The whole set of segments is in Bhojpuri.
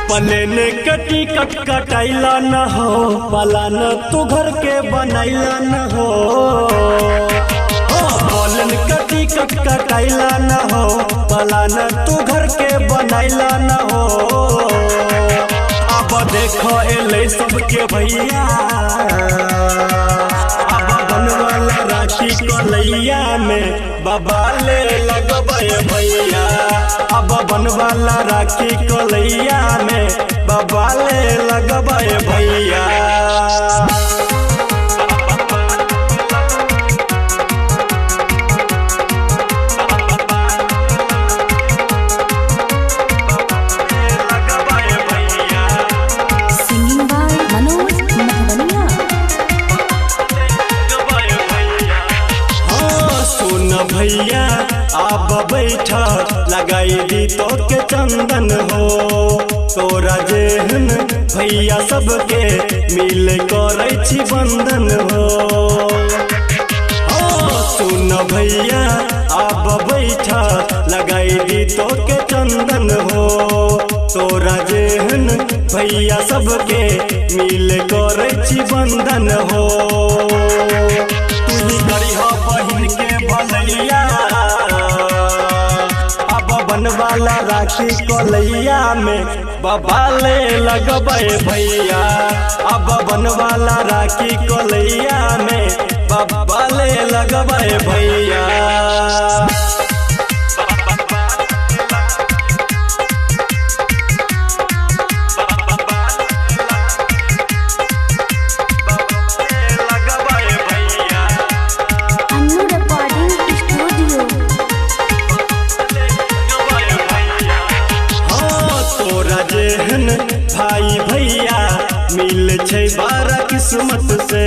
प्लेन कटी कटैला न हो, पलान तू घर के बनैला न हो। प्लेन कटी कटैला न हो, पलान तू घर के बनैला न हो। अब देखो एले सबके भैया, अब बनवाला राखी कलैया में बाबा ले लगबे भैया। अब बनवाला राखी कलैया में बाबा ले लगबे भैया। भैया अब बैठा लगाई दी तो के चंदन हो। तोरा जेहन भैया सबके मिल करे छी बंधन हो। सुन भैया अब बैठा लगाई दी तो के चंदन हो। तोरा जेहन भैया सबके मिल करे छी बंधन हो। तू करिहा बहिन के भलैया, अब बनवाला राखी कलैया में बाबा ले लगबे भैया। अब बनवाला राखी कलैया में बाबा ले लगबे भैया। भाई भैया मिल छे बारा किस्मत से।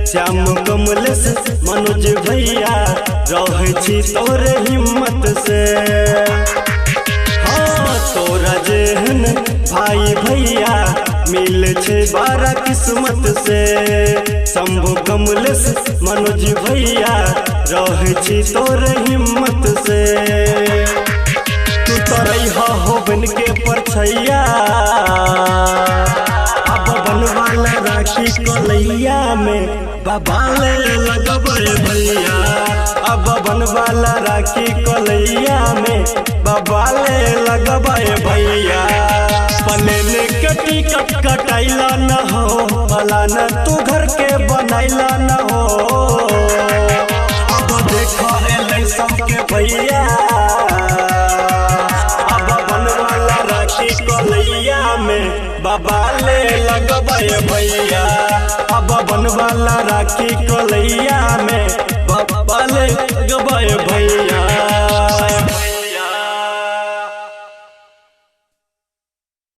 श्याम कमलेश मनोज भैया रहे छी तोरे हिम्मत से। हाँ तोरा जेहन भाई भैया मिल छे बारा किस्मत से। शंभु कमलेश मनोज भैया रहे छी तोरे हिम्मत से। तू तरैहा हो बन के परछैया, अब बनवाला राखी कलैया में बाबा ले लगबे भैया। अब बनवाला राखी कलैया में बाबा ले लगबे भैया। प्लेन कटी कटैला न हो, पलान तू घर के बनैला न हो। अब देखो एले सबके भैया, कलैया में बाबा ले लगबे भैया। अब बनवाला राखी कलैया में बाबा ले लगबे भैया।